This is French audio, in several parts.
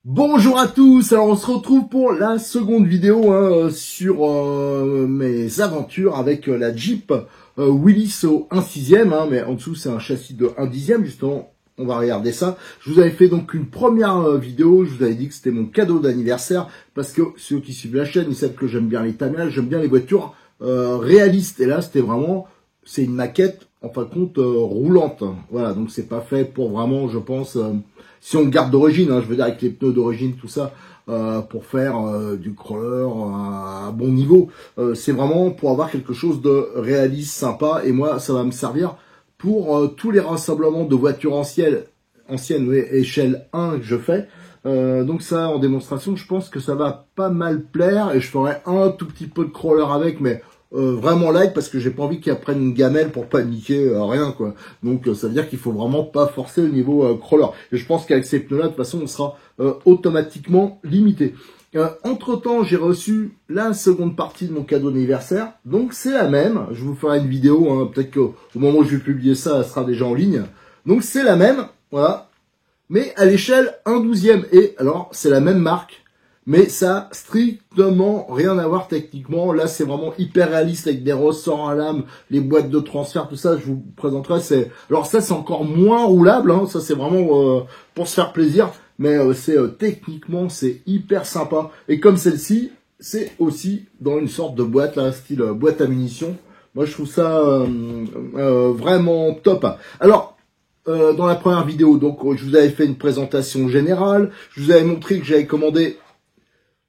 Bonjour à tous, alors on se retrouve pour la seconde vidéo sur mes aventures avec la Jeep Willys au 1/6, mais en dessous c'est un châssis de 1/10, justement on va regarder ça. Je vous avais fait donc une première vidéo, je vous avais dit que c'était mon cadeau d'anniversaire, parce que ceux qui suivent la chaîne, ils savent que j'aime bien les tamiyages, j'aime bien les voitures réalistes, et là c'était vraiment, c'est une maquette en fin de compte roulante, voilà, donc c'est pas fait pour vraiment, je pense... si on garde d'origine, je veux dire avec les pneus d'origine, tout ça, pour faire du crawler à bon niveau. C'est vraiment pour avoir quelque chose de réaliste, sympa. Et moi, ça va me servir pour tous les rassemblements de voitures anciennes, oui, échelle 1 que je fais. Donc ça, en démonstration, je pense que ça va pas mal plaire. Et je ferai un tout petit peu de crawler avec, mais... vraiment light, parce que j'ai pas envie qu'ils apprennent une gamelle pour paniquer, rien quoi. Donc ça veut dire qu'il faut vraiment pas forcer au niveau crawler. Et je pense qu'avec ces pneus là, de toute façon, on sera automatiquement limité. Entre temps, j'ai reçu la seconde partie de mon cadeau d'anniversaire. Donc c'est la même. Je vous ferai une vidéo, peut-être qu'au moment où je vais publier ça, elle sera déjà en ligne. Donc c'est la même, voilà. Mais à l'échelle 1/12. Et alors, c'est la même marque. Mais ça a strictement rien à voir techniquement. Là, c'est vraiment hyper réaliste avec des ressorts à lame, les boîtes de transfert, tout ça. Je vous présenterai. Alors ça, c'est encore moins roulable. Ça, c'est vraiment pour se faire plaisir. Mais techniquement, c'est hyper sympa. Et comme celle-ci, c'est aussi dans une sorte de boîte, là, style boîte à munitions. Moi, je trouve ça vraiment top. Alors, dans la première vidéo, donc, je vous avais fait une présentation générale. Je vous avais montré que j'avais commandé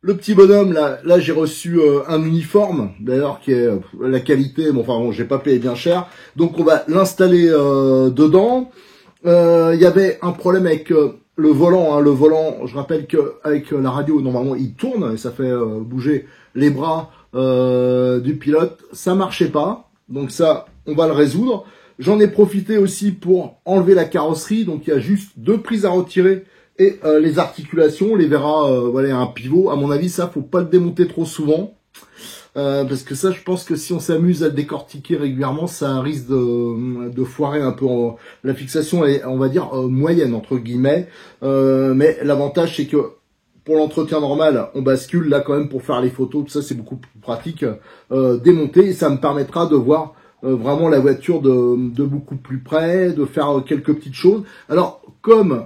le petit bonhomme, là j'ai reçu un uniforme, d'ailleurs qui est la qualité, mais enfin bon, j'ai pas payé bien cher. Donc on va l'installer dedans. Il y avait un problème avec le volant. Le volant, je rappelle qu'avec la radio, normalement il tourne et ça fait bouger les bras du pilote. Ça marchait pas, donc ça, on va le résoudre. J'en ai profité aussi pour enlever la carrosserie, donc il y a juste deux prises à retirer. Et les articulations, on les verra, voilà, un pivot. À mon avis, ça, faut pas le démonter trop souvent. Parce que ça, je pense que si on s'amuse à le décortiquer régulièrement, ça risque de foirer un peu. La fixation est, on va dire, moyenne, entre guillemets. Mais l'avantage, c'est que pour l'entretien normal, on bascule. Là, quand même, pour faire les photos, tout ça, c'est beaucoup plus pratique. Démonter, et ça me permettra de voir vraiment la voiture de beaucoup plus près, de faire quelques petites choses. Alors, comme...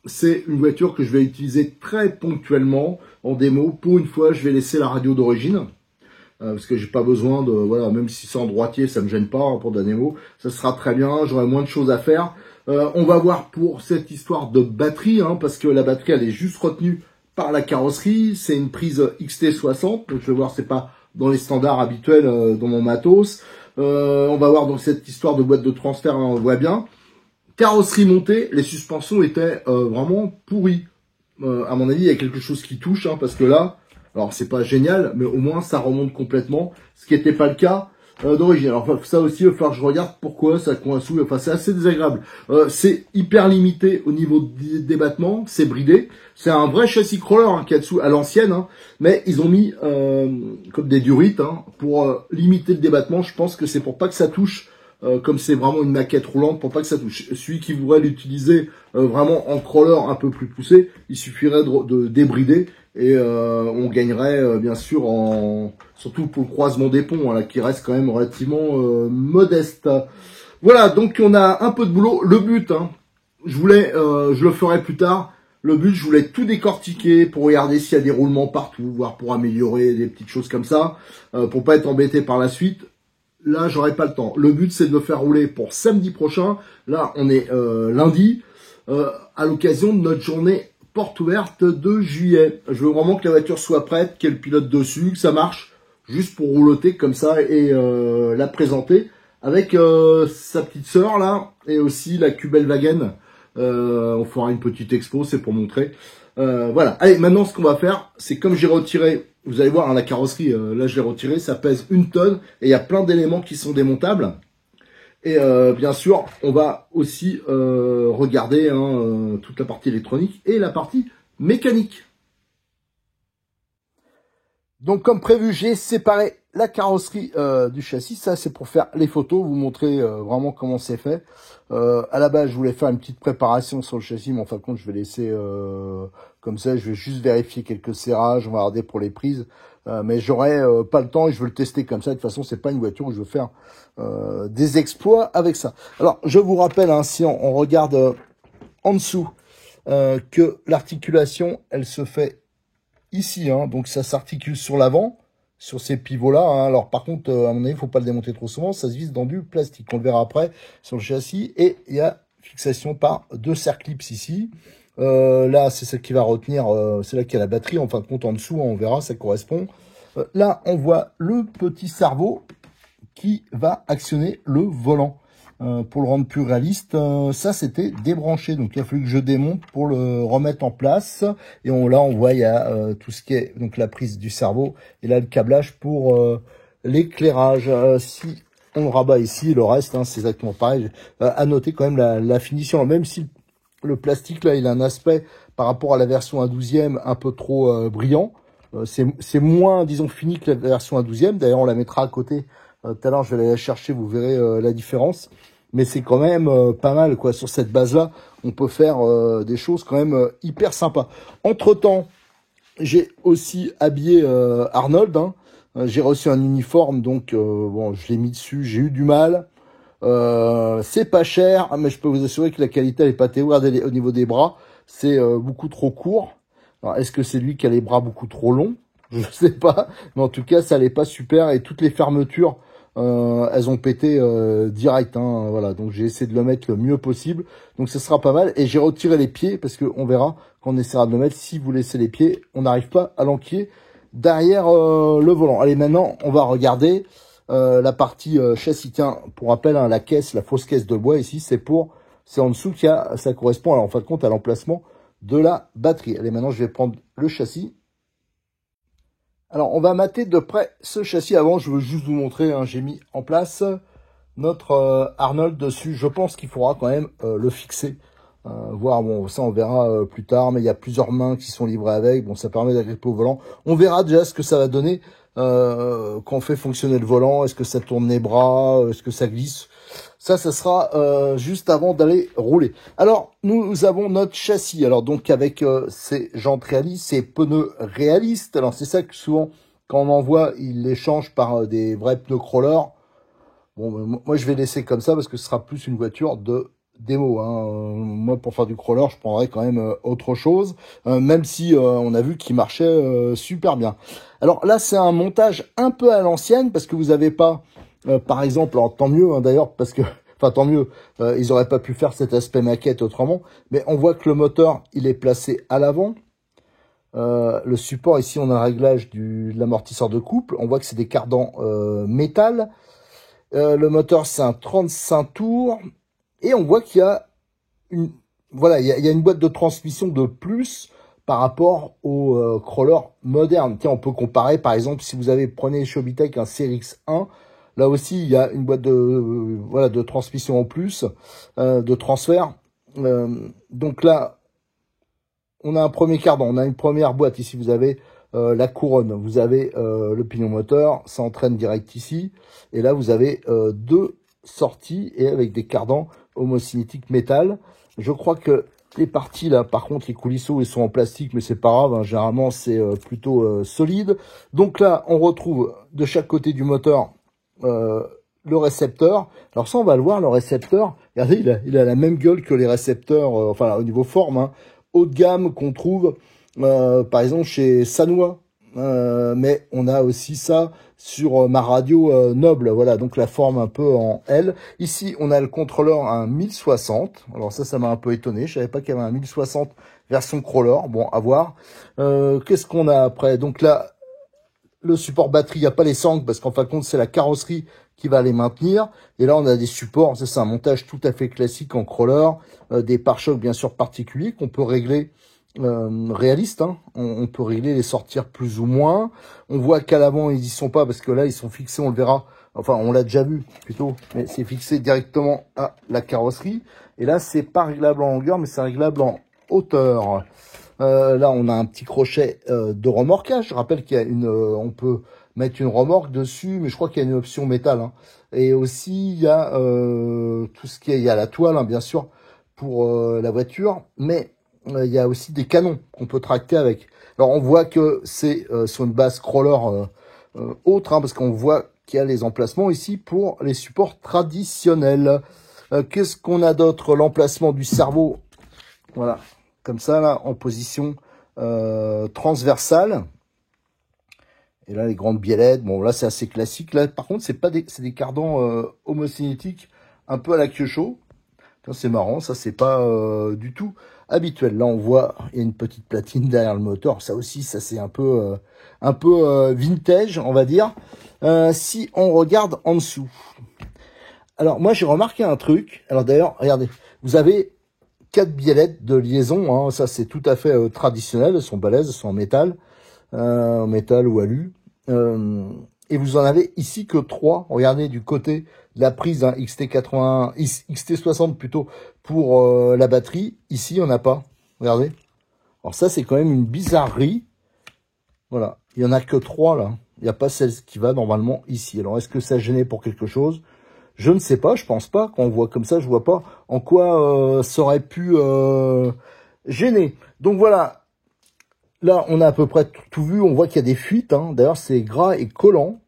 c'est une voiture que je vais utiliser très ponctuellement en démo. Pour une fois, je vais laisser la radio d'origine. Parce que j'ai pas besoin de... Voilà, même si c'est en droitier, ça me gêne pas pour de la démo. Ça sera très bien, j'aurai moins de choses à faire. On va voir pour cette histoire de batterie, parce que la batterie, elle est juste retenue par la carrosserie. C'est une prise XT60. Donc je vais voir, c'est pas dans les standards habituels dans mon matos. On va voir donc cette histoire de boîte de transfert, on voit bien. Carrosserie montée, les suspensions étaient vraiment pourries. À mon avis, il y a quelque chose qui touche, parce que là, alors c'est pas génial, mais au moins ça remonte complètement, ce qui n'était pas le cas d'origine. Alors ça aussi, il va falloir que je regarde pourquoi ça coince, enfin c'est assez désagréable. C'est hyper limité au niveau des débattements, c'est bridé. C'est un vrai châssis crawler qu'il y a dessous à l'ancienne, mais ils ont mis comme des durites pour limiter le débattement. Je pense que c'est pour pas que ça touche. Comme c'est vraiment une maquette roulante, pour pas que ça touche. Celui qui voudrait l'utiliser vraiment en crawler un peu plus poussé, il suffirait de débrider et on gagnerait bien sûr surtout pour le croisement des ponts, là, qui reste quand même relativement modeste. Voilà, donc on a un peu de boulot. Le but, je le ferai plus tard. Le but, je voulais tout décortiquer pour regarder s'il y a des roulements partout, voire pour améliorer des petites choses comme ça, pour pas être embêté par la suite. Là, j'aurai pas le temps. Le but, c'est de le faire rouler pour samedi prochain. Là, on est lundi, à l'occasion de notre journée porte ouverte de juillet. Je veux vraiment que la voiture soit prête, qu'il y ait le pilote dessus, que ça marche, juste pour rouloter comme ça et la présenter avec sa petite sœur là, et aussi la Kubelwagen. On fera une petite expo, c'est pour montrer. Voilà. Allez, maintenant, ce qu'on va faire, c'est comme j'ai retiré... Vous allez voir, la carrosserie, là je l'ai retirée, ça pèse 1 tonne et il y a plein d'éléments qui sont démontables. Et bien sûr, on va aussi regarder toute la partie électronique et la partie mécanique. Donc comme prévu, j'ai séparé la carrosserie du châssis. Ça, c'est pour faire les photos, vous montrer vraiment comment c'est fait. À la base, je voulais faire une petite préparation sur le châssis, mais en fin de compte, je vais laisser Comme ça, je vais juste vérifier quelques serrages, on va regarder pour les prises. Mais j'aurai pas le temps et je veux le tester comme ça. De toute façon, c'est pas une voiture où je veux faire des exploits avec ça. Alors, je vous rappelle, hein, si on regarde en dessous, que l'articulation, elle se fait ici. Hein, donc, ça s'articule sur l'avant, sur ces pivots-là. Hein. Alors, par contre, à mon avis, il faut pas le démonter trop souvent. Ça se vise dans du plastique. On le verra après sur le châssis. Et il y a fixation par 2 serre-clips ici. Là, c'est celle qui va retenir, c'est là qu'il y a la batterie. En fin de compte, en dessous, on verra, ça correspond. Là, on voit le petit cerveau qui va actionner le volant. Pour le rendre plus réaliste, ça, c'était débranché. Donc, il a fallu que je démonte pour le remettre en place. Et là, on voit, il y a tout ce qui est donc la prise du cerveau. Et là, le câblage pour l'éclairage. Si on le rabat ici, le reste, hein, c'est exactement pareil. À noter quand même la finition. Même si le plastique, là, il a un aspect par rapport à la version 1/12e un peu trop brillant. C'est moins, disons, fini que la version 1/12e. D'ailleurs, on la mettra à côté. Tout à l'heure, je vais aller la chercher, vous verrez la différence. Mais c'est quand même pas mal, quoi. Sur cette base-là, on peut faire des choses quand même hyper sympas. Entre-temps, j'ai aussi habillé Arnold. Hein. J'ai reçu un uniforme, donc bon, je l'ai mis dessus. J'ai eu du mal. C'est pas cher, mais je peux vous assurer que la qualité elle est pas terrible. Regardez au niveau des bras, c'est beaucoup trop court. Alors, est-ce que c'est lui qui a les bras beaucoup trop longs? Je sais pas, mais en tout cas, ça allait pas super et toutes les fermetures, elles ont pété direct. Hein, voilà, donc j'ai essayé de le mettre le mieux possible. Donc ce sera pas mal. Et j'ai retiré les pieds parce que on verra quand on essaiera de le mettre. Si vous laissez les pieds, on n'arrive pas à l'enquiller derrière le volant. Allez, maintenant, on va regarder. La partie châssis. Tiens, pour rappel, hein, la caisse, la fausse caisse de bois ici, c'est en dessous qu'il y a, ça correspond alors, en fin de compte à l'emplacement de la batterie. Allez, maintenant je vais prendre le châssis. Alors, on va mater de près ce châssis. Avant, je veux juste vous montrer, hein, j'ai mis en place notre Arnold dessus. Je pense qu'il faudra quand même le fixer. Voir, bon, ça on verra plus tard, mais il y a plusieurs mains qui sont livrées avec. Bon, ça permet d'agripper au volant. On verra déjà ce que ça va donner quand on fait fonctionner le volant. Est-ce que ça tourne les bras? Est-ce que ça glisse? Ça sera juste avant d'aller rouler. Alors, nous avons notre châssis. Alors, donc, avec ces jantes réalistes, ces pneus réalistes. Alors, c'est ça que souvent, quand on en voit, ils les changent par des vrais pneus crawlers. Bon, moi, je vais laisser comme ça parce que ce sera plus une voiture de démo. Hein. Moi, pour faire du crawler, je prendrais quand même autre chose. Même si on a vu qu'il marchait super bien. Alors là, c'est un montage un peu à l'ancienne parce que vous n'avez pas... par exemple, alors tant mieux hein, d'ailleurs, parce que, enfin tant mieux, ils auraient pas pu faire cet aspect maquette autrement, mais on voit que le moteur, il est placé à l'avant. Le support, ici, on a un réglage de l'amortisseur de couple. On voit que c'est des cardans métal. Le moteur, c'est un 35 tours. Et on voit qu'il y a une, voilà, il y a une boîte de transmission de plus par rapport au crawler moderne. Tiens, on peut comparer, par exemple, si vous prenez chez Hobbytech un CRX1, là aussi, il y a une boîte de transmission en plus, de transfert. Donc là, on a un premier cardan, on a une première boîte. Ici, vous avez la couronne, vous avez le pignon moteur, ça entraîne direct ici. Et là, vous avez 2 sorties et avec des cardans homocinétiques métal. Je crois que les parties là, par contre, les coulisseaux, ils sont en plastique, mais c'est pas grave. Hein, généralement, c'est plutôt solide. Donc là, on retrouve de chaque côté du moteur le récepteur. Alors ça, on va le voir, le récepteur. Regardez, il a la même gueule que les récepteurs, enfin au niveau forme, hein, haut de gamme qu'on trouve, par exemple, chez Sanwa. Mais on a aussi ça sur ma radio noble, voilà, donc la forme un peu en L. Ici, on a le contrôleur à un 1060. Alors ça m'a un peu étonné. Je savais pas qu'il y avait un 1060 version crawler. Bon, à voir. Qu'est-ce qu'on a après? Donc là, le support batterie, il n'y a pas les sangles parce qu'en fin de compte, c'est la carrosserie qui va les maintenir. Et là, on a des supports. Ça, c'est un montage tout à fait classique en crawler. Des pare-chocs, bien sûr, particuliers qu'on peut régler réaliste, hein. On peut régler les sortir plus ou moins. On voit qu'à l'avant ils y sont pas parce que là ils sont fixés, on le verra. Enfin on l'a déjà vu plutôt, mais c'est fixé directement à la carrosserie. Et là c'est pas réglable en longueur, mais c'est réglable en hauteur. Là on a un petit crochet de remorquage. Je rappelle qu'il y a on peut mettre une remorque dessus, mais je crois qu'il y a une option métal. Hein. Et aussi il y a tout ce qui est, il y a la toile, hein, bien sûr, pour la voiture, mais il y a aussi des canons qu'on peut tracter avec. Alors on voit que c'est sur une base crawler autre, hein, parce qu'on voit qu'il y a les emplacements ici pour les supports traditionnels. Qu'est-ce qu'on a d'autre? L'emplacement du cerveau, voilà, comme ça là, en position transversale. Et là, les grandes biellettes, bon là c'est assez classique. Là par contre, c'est des cardans homocinétiques un peu à la Kyosho. C'est marrant, ça c'est pas du tout habituel. Là on voit, il y a une petite platine derrière le moteur. Ça aussi, ça c'est un peu vintage, on va dire. Si on regarde en dessous. Alors moi j'ai remarqué un truc. Alors d'ailleurs, regardez, vous avez 4 biellettes de liaison. Hein. Ça c'est tout à fait traditionnel. Elles sont balèzes, elles sont en métal ou alu. Et vous en avez ici que 3. Regardez du côté de la prise hein, XT60 plutôt pour la batterie. Ici, il n'y en a pas. Regardez. Alors ça, c'est quand même une bizarrerie. Voilà. Il n'y en a que 3 là. Il n'y a pas celle qui va normalement ici. Alors, est-ce que ça gênait pour quelque chose? Je ne sais pas. Je pense pas. Quand on voit comme ça, je vois pas en quoi ça aurait pu gêner. Donc voilà. Là, on a à peu près tout vu. On voit qu'il y a des fuites. Hein. D'ailleurs, c'est gras et collant.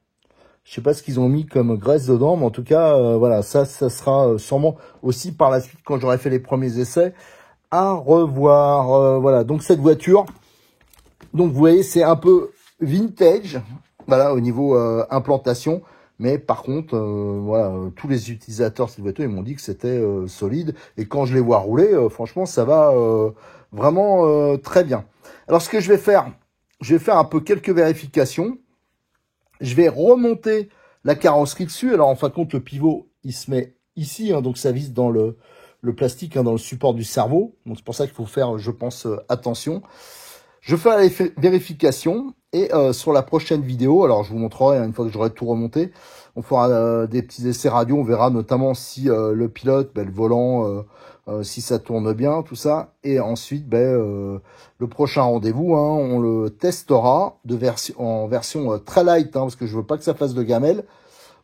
Je sais pas ce qu'ils ont mis comme graisse dedans, mais en tout cas, voilà, ça sera sûrement aussi par la suite, quand j'aurai fait les premiers essais, à revoir. Voilà, donc cette voiture, donc vous voyez, c'est un peu vintage, voilà, au niveau implantation. Mais par contre, voilà, tous les utilisateurs de cette voiture, ils m'ont dit que c'était solide. Et quand je les vois rouler, franchement, ça va vraiment très bien. Alors, ce que je vais faire un peu quelques vérifications. Je vais remonter la carrosserie dessus. Alors, en fin de compte, le pivot, il se met ici. Hein, donc, ça vise dans le plastique, hein, dans le support du cerveau. Donc, c'est pour ça qu'il faut faire, je pense, attention. Je fais la vérification. Et sur la prochaine vidéo, alors je vous montrerai, hein, une fois que j'aurai tout remonté, on fera des petits essais radio. On verra notamment si le pilote, le volant, si ça tourne bien, tout ça. Et ensuite, le prochain rendez-vous, hein, on le testera en version très light, hein, parce que je veux pas que ça fasse de gamelle,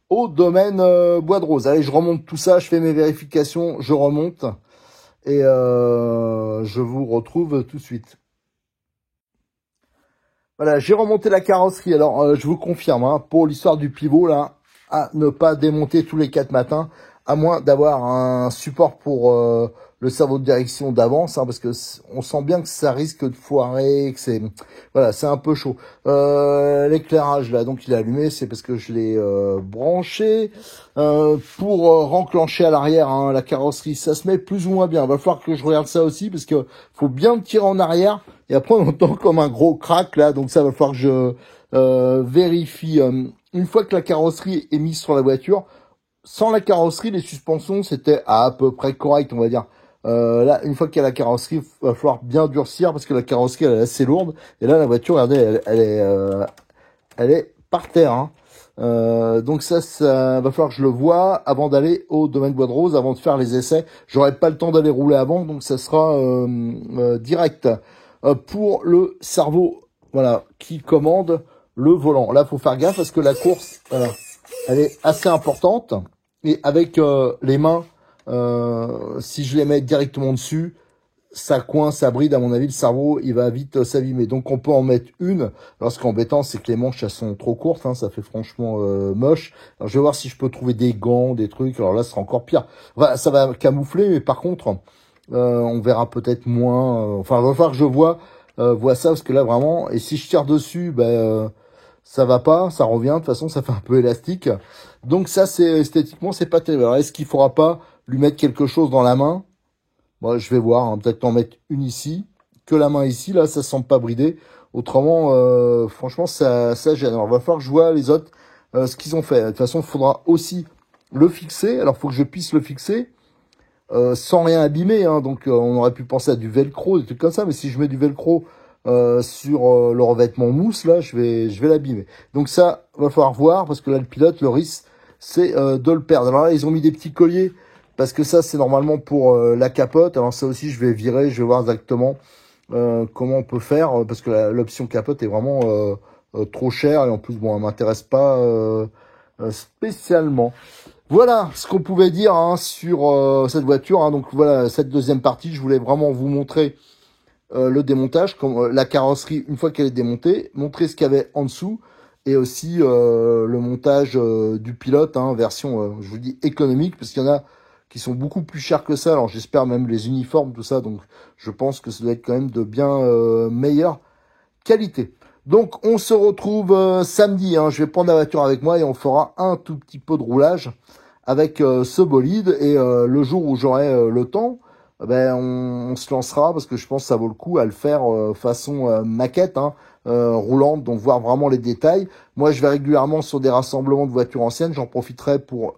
au domaine Bois de Rose. Allez, je remonte tout ça, je fais mes vérifications, je remonte, et je vous retrouve tout de suite. Voilà, j'ai remonté la carrosserie. Alors, je vous confirme, hein, pour l'histoire du pivot, là, à ne pas démonter tous les 4 matins, à moins d'avoir un support pour le cerveau de direction d'avance, hein, parce que on sent bien que ça risque de foirer, que c'est, voilà, c'est un peu chaud. L'éclairage là, donc il est allumé, c'est parce que je l'ai branché. Pour renclencher à l'arrière, hein, la carrosserie, ça se met plus ou moins bien. Il va falloir que je regarde ça aussi, parce que faut bien tirer en arrière. Et après, on entend comme un gros crack là, donc ça va falloir que je vérifie. Une fois que la carrosserie est mise sur la voiture, sans la carrosserie, les suspensions, c'était à peu près correct, on va dire. Là, une fois qu'il y a la carrosserie, il va falloir bien durcir parce que la carrosserie, elle est assez lourde. Et là, la voiture, regardez, elle est par terre. Hein. Donc ça va falloir que je le voie avant d'aller au domaine Bois de Rose, avant de faire les essais. J'aurai pas le temps d'aller rouler avant, donc ça sera direct. Pour le cerveau, voilà, qui commande le volant. Là, faut faire gaffe parce que la course, voilà, elle est assez importante. Et avec les mains, si je les mets directement dessus, ça coince, ça bride, à mon avis, le cerveau, il va vite s'abîmer. Donc, on peut en mettre une. Alors, ce qui est embêtant, c'est que les manches, elles sont trop courtes. Hein, ça fait franchement moche. Alors, je vais voir si je peux trouver des gants, des trucs. Alors là, ce sera encore pire. Voilà, ça va camoufler, mais par contre, on verra peut-être moins. Enfin, il va falloir que je vois ça, parce que là, vraiment, et si je tire dessus, ça va pas, ça revient. De toute façon, ça fait un peu élastique. Donc ça, c'est esthétiquement, c'est pas terrible. Alors, est-ce qu'il faudra pas lui mettre quelque chose dans la main? Bon, je vais voir, hein, peut-être en mettre une ici, que la main ici, là, ça semble pas bridé. Autrement, franchement, ça gêne. Alors, il va falloir que je vois les autres, ce qu'ils ont fait. De toute façon, il faudra aussi le fixer. Alors, il faut que je puisse le fixer sans rien abîmer. Hein. Donc, on aurait pu penser à du velcro, des trucs comme ça. Mais si je mets du velcro sur le revêtement mousse, là, je vais l'abîmer. Donc, ça, va falloir voir, parce que là, le pilote, le risque, c'est de le perdre. Alors là, ils ont mis des petits colliers, parce que ça, c'est normalement pour la capote. Alors ça aussi, je vais virer, je vais voir exactement comment on peut faire, parce que l'option capote est vraiment trop chère, et en plus, bon, elle m'intéresse pas spécialement. Voilà ce qu'on pouvait dire hein, sur cette voiture. Hein. Donc voilà, cette deuxième partie, je voulais vraiment vous montrer le démontage, comme la carrosserie une fois qu'elle est démontée, montrer ce qu'il y avait en dessous, et aussi le montage du pilote, hein, version, je vous dis, économique, parce qu'il y en a qui sont beaucoup plus chers que ça, alors j'espère même les uniformes, tout ça, donc je pense que ça doit être quand même de bien meilleure qualité. Donc on se retrouve samedi, hein, je vais prendre la voiture avec moi et on fera un tout petit peu de roulage avec ce bolide, et le jour où j'aurai le temps, ben on se lancera, parce que je pense que ça vaut le coup à le faire façon maquette, hein, roulante, donc voir vraiment les détails. Moi je vais régulièrement sur des rassemblements de voitures anciennes, j'en profiterai pour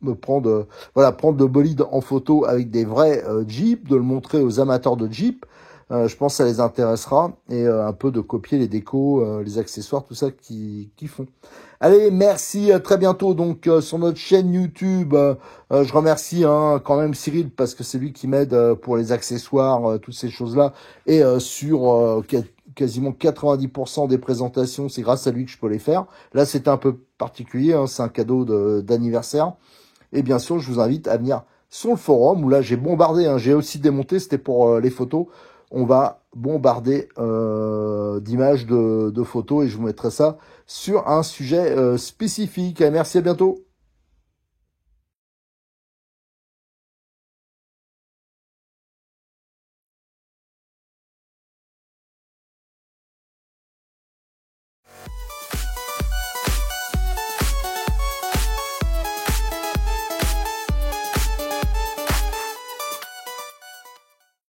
me prendre voilà, prendre le bolide en photo avec des vrais Jeeps, de le montrer aux amateurs de Jeep. Je pense que ça les intéressera, et un peu de copier les décos, les accessoires, tout ça qui font. Allez, merci, à très bientôt donc sur notre chaîne YouTube. Je remercie quand même Cyril, parce que c'est lui qui m'aide pour les accessoires, toutes ces choses-là, et sur quasiment 90% des présentations, c'est grâce à lui que je peux les faire. Là, c'était un peu particulier, hein, c'est un cadeau d'anniversaire. Et bien sûr, je vous invite à venir sur le forum, où là j'ai bombardé, hein, j'ai aussi démonté, c'était pour les photos. On va bombarder d'images de photos, et je vous mettrai ça sur un sujet spécifique. Allez, merci, à bientôt.